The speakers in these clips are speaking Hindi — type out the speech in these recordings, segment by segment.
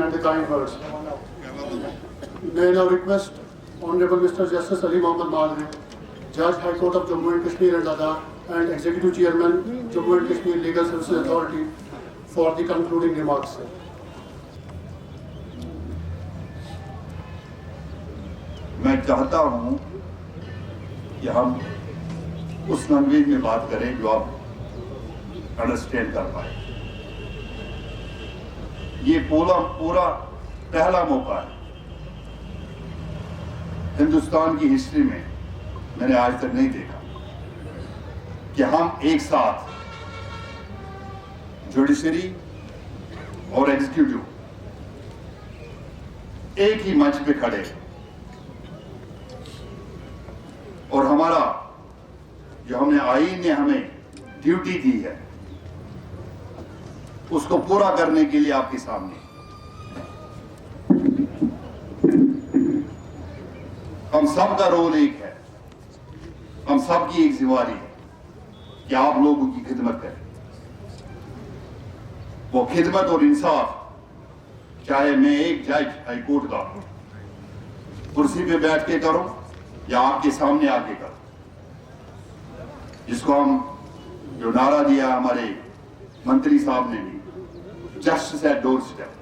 and the kind words. May I now request Honorable Mr. Justice Ali Mohammad Malvi, Judge High Court of Jammu and Kashmir and Ladakh, and Executive Chairman, Jammu and Kashmir Legal Services Authority, for the concluding remarks. मैं चाहता हूं कि हम उस लैंग्वेज में बात करें जो आप अंडरस्टैंड कर पाए। ये पूरा पहला मौका है हिंदुस्तान की हिस्ट्री में, मैंने आज तक नहीं देखा कि हम एक साथ जुडिशरी और एग्जीक्यूटिव एक ही मंच पे खड़े और हमारा जो हमने आईन ने हमें ड्यूटी दी है उसको पूरा करने के लिए आपके सामने हम सब का रोल एक है, हम सब की एक जिम्मेदारी है कि आप लोगों की खिदमत करें। वो खिदमत और इंसाफ चाहे मैं एक जज हाईकोर्ट का कुर्सी पे बैठ के करूं या आपके सामने आके करूं, जिसको हम जो नारा दिया हमारे मंत्री साहब ने भी, जस्टिस एट डोर स्टेप,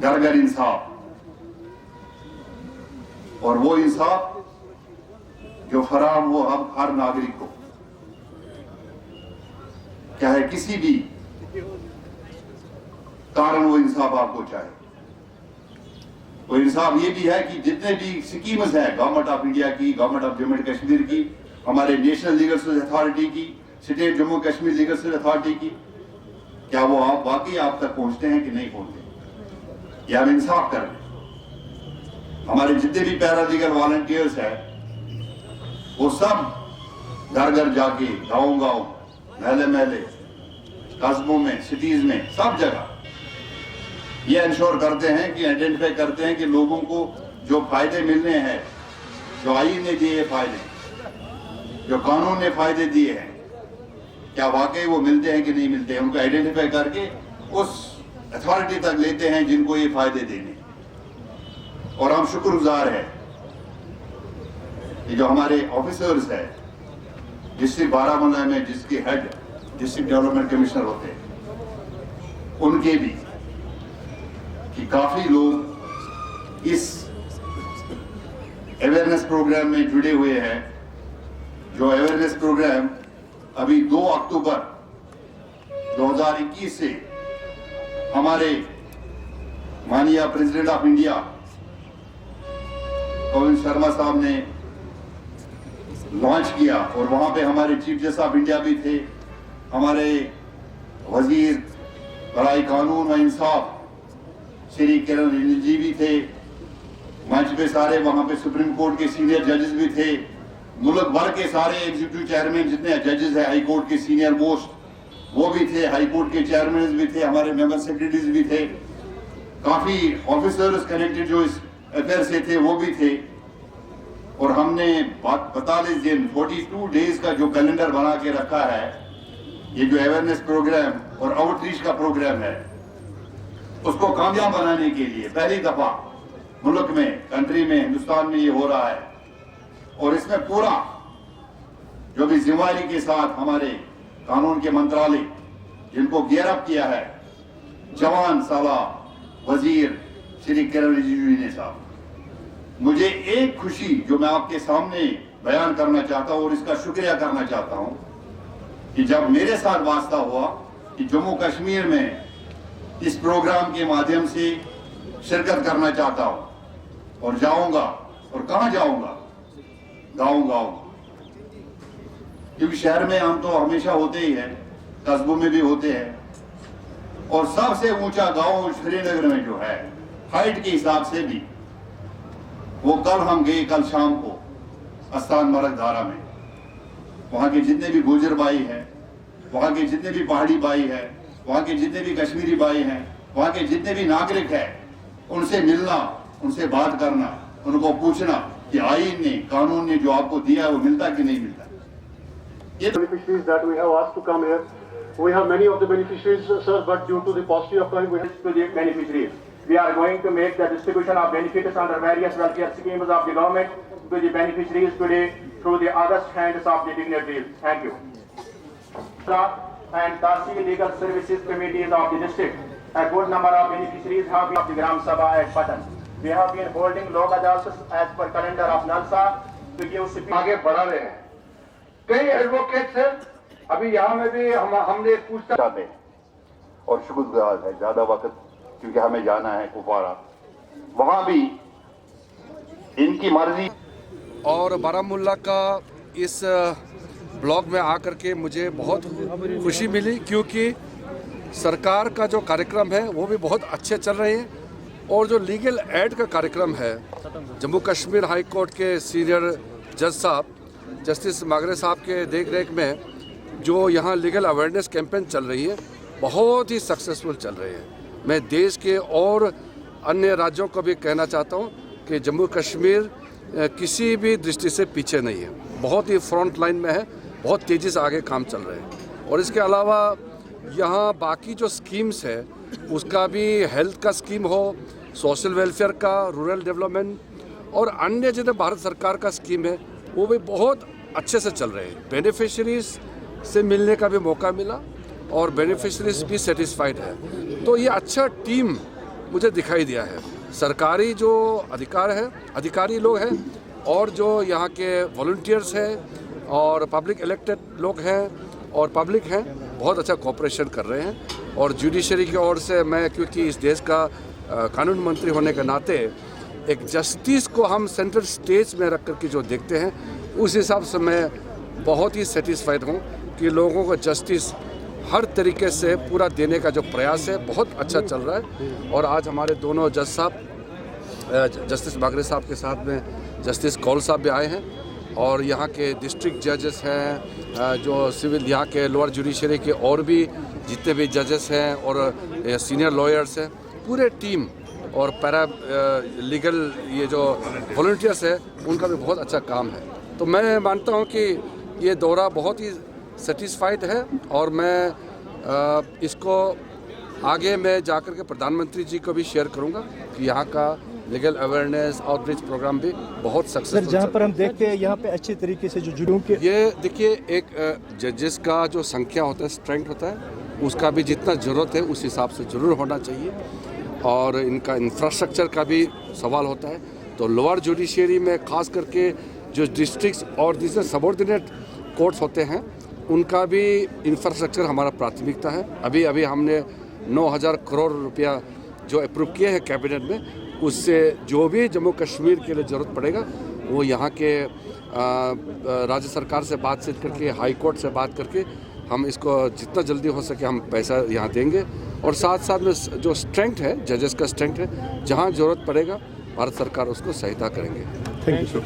घर घर इंसाफ, और वो इंसाफ जो फराहम हो हम हर नागरिक को, चाहे किसी भी कारण वो इंसाफ आपको चाहे। वो इंसाफ ये भी है कि जितने भी स्कीम्स हैं गवर्नमेंट ऑफ इंडिया की, government of Jammu and Kashmir की, हमारे नेशनल लीगल सर्विस अथॉरिटी की, state Jammu Kashmir legal service authority की, क्या वो आप वाकई आप तक पहुंचते हैं कि नहीं पहुंचते, या हम इंसाफ कर रहे हैं। हमारे जितने भी पैरालीगल वॉलंटियर्स हैं वो सब घर घर जाके, गांव गांव, महले महले, कस्बों में, सिटीज में, सब जगह ये इंश्योर करते हैं कि आइडेंटिफाई करते हैं कि लोगों को जो फायदे मिलने हैं, जो आईन ने दिए फायदे, जो कानून ने फायदे दिए हैं, क्या वाकई वो मिलते हैं कि नहीं मिलते हैं, उनको आइडेंटिफाई करके उस अथॉरिटी तक लेते हैं जिनको ये फायदे देने। और हम शुक्रगुजार हैं कि जो हमारे ऑफिसर्स हैं डिस्ट्रिक्ट बारामूला में, जिसके हेड डिस्ट्रिक्ट डेवलपमेंट कमिश्नर होते हैं, उनके भी कि काफी लोग इस अवेयरनेस प्रोग्राम में जुड़े हुए हैं। जो अवेयरनेस प्रोग्राम अभी 2 अक्टूबर 2021 से हमारे माननीय president of India Govind Sharma साहब ने लॉन्च किया, और वहां पे हमारे चीफ जस्टिस ऑफ इंडिया भी थे, हमारे वजीर बराए कानून व इंसाफ श्री किरण रिजिजू जी भी थे, मंच पे सारे वहां पे सुप्रीम कोर्ट के सीनियर जजेस भी थे, मुल्क भर के सारे एग्जीक्यूटिव चेयरमैन जितने जजेस हैं, हाई कोर्ट के सीनियर मोस्ट वो भी थे, हाई कोर्ट के चेयरमैन भी थे, हमारे मेंबर सेक्रेटरीज भी थे, काफी ऑफिसर्स कनेक्टेड जो इस अफेयर से थे वो भी थे। और हमने 42 दिन 42 डेज का जो कैलेंडर बना के रखा है, ये जो अवेयरनेस प्रोग्राम और आउटरीच का प्रोग्राम है, उसको कामयाब बनाने के लिए पहली दफा मुल्क में, कंट्री में, हिंदुस्तान में ये हो रहा है। और इसमें पूरा जो भी जिम्मेदारी के साथ हमारे कानून के मंत्रालय जिनको गियर अप किया है, जवान साला वजीर श्री किरण रिजिजू जी ने साहब, मुझे एक खुशी जो मैं आपके सामने बयान करना चाहता हूं और इसका शुक्रिया करना चाहता हूं कि जब मेरे साथ वास्ता हुआ कि जम्मू कश्मीर में इस प्रोग्राम के माध्यम से शिरकत करना चाहता हूं और जाऊंगा, और कहां जाऊंगा, गांव गांव, क्योंकि शहर में हम तो हमेशा होते ही हैं, कस्बों में भी होते हैं, और सबसे ऊंचा गांव श्रीनगर में जो है हाइट के हिसाब से भी, वो कल हम गए, कल शाम को अस्तान मरग धारा में, वहां के जितने भी गुजर भाई हैं, वहां के जितने भी पहाड़ी भाई हैं, वहां के जितने भी कश्मीरी भाई हैं, वहां के जितने भी नागरिक हैं, उनसे मिलना, उनसे बात करना, उनको पूछना कि आईन ने, कानून ने जो आपको दिया है वो मिलता कि नहीं मिलता। Beneficiaries that we have asked to come here, We have many of the beneficiaries, sir, but due to the paucity of time, we have To the beneficiaries. We are going to make the distribution of benefits under various welfare schemes of the government to the beneficiaries today through the august hands of the dignitaries. Thank you. And Tarsi Legal Services Committees of the district. A good number of beneficiaries have been of the Gram Sabha at Patan. We have been holding log adalats as per calendar of Nalsa to give speech. आगे बढ़ा रहे हैं। कई एडवोकेट्स हैं, अभी यहाँ में भी हमने पूछताछ चाहते हैं और शुक्रगुजार है। ज्यादा वक्त क्योंकि हमें जाना है कुपवारा, वहां भी इनकी मर्जी। और बारामूला का इस ब्लॉक में आकर के मुझे बहुत खुशी मिली, क्योंकि सरकार का जो कार्यक्रम है वो भी बहुत अच्छे चल रहे हैं। और जो लीगल एड का कार्यक्रम है, जम्मू कश्मीर हाई कोर्ट के सीनियर जज साहब जस्टिस मागरे साहब के देख रेख में जो यहाँ लीगल अवेयरनेस कैंपेन चल रही है, बहुत ही सक्सेसफुल चल रही है। मैं देश के और अन्य राज्यों को भी कहना चाहता हूँ कि जम्मू कश्मीर किसी भी दृष्टि से पीछे नहीं है, बहुत ही फ्रंट लाइन में है, बहुत तेज़ी से आगे काम चल रहे हैं। और इसके अलावा यहाँ बाकी जो स्कीम्स है, उसका भी हेल्थ का स्कीम हो, सोशल वेलफेयर का, रूरल डेवलपमेंट और अन्य जितने भारत सरकार का स्कीम है, वो भी बहुत अच्छे से चल रहे हैं। बेनिफिशरीज से मिलने का भी मौका मिला और बेनिफिशरीज भी सेटिस्फाइड है। तो ये अच्छा टीम मुझे दिखाई दिया है। सरकारी जो अधिकारी लोग हैं और जो यहाँ के वॉलंटियर्स हैं और पब्लिक इलेक्टेड लोग हैं और पब्लिक हैं, बहुत अच्छा कोऑपरेशन कर रहे हैं। और जुडिशरी की ओर से मैं, क्योंकि इस देश का कानून मंत्री होने के नाते, एक जस्टिस को हम सेंट्रल स्टेज में रख कर के जो देखते हैं, उस हिसाब से मैं बहुत ही सेटिस्फाइड हूँ कि लोगों को जस्टिस हर तरीके से पूरा देने का जो प्रयास है बहुत अच्छा चल रहा है। और आज हमारे दोनों जज साहब, जस्टिस मागरे साहब के साथ में जस्टिस कौल साहब भी आए हैं और यहाँ के डिस्ट्रिक्ट जजेस हैं, जो सिविल यहाँ के लोअर जुडिशरी के और भी जितने भी जजेस हैं और सीनियर लॉयर्स हैं, पूरे टीम और पैरा लीगल ये जो वॉलंटियर्स है, उनका भी बहुत अच्छा काम है। तो मैं मानता हूँ कि ये दौरा बहुत ही सेटिस्फाइड है और मैं इसको आगे मैं जाकर के प्रधानमंत्री जी को भी शेयर करूंगा कि यहाँ का लीगल अवेयरनेस आउटरीच प्रोग्राम भी बहुत सक्सेसफुल। जहाँ पर हम देखते हैं यहाँ पे अच्छे तरीके से जो जुड़ों के ये देखिए, एक जजेस का जो संख्या होता है, स्ट्रेंथ होता है, उसका भी जितना ज़रूरत है उस हिसाब से ज़रूर होना चाहिए। और इनका इंफ्रास्ट्रक्चर का भी सवाल होता है। तो लोअर जुडिशरी में खास करके जो डिस्ट्रिक्ट्स और जिससे सबऑर्डिनेट कोर्ट्स होते हैं, उनका भी इंफ्रास्ट्रक्चर हमारा प्राथमिकता है। अभी हमने 9,000 करोड़ रुपया जो अप्रूव किए हैं कैबिनेट में, उससे जो भी जम्मू कश्मीर के लिए ज़रूरत पड़ेगा वो यहाँ के राज्य सरकार से बातचीत करके, हाई कोर्ट से बात करके हम इसको जितना जल्दी हो सके हम पैसा यहाँ देंगे। और साथ साथ में जो स्ट्रेंथ है, जजेस का स्ट्रेंथ है, जहाँ ज़रूरत पड़ेगा भारत सरकार उसको सहायता करेंगे। Thank you.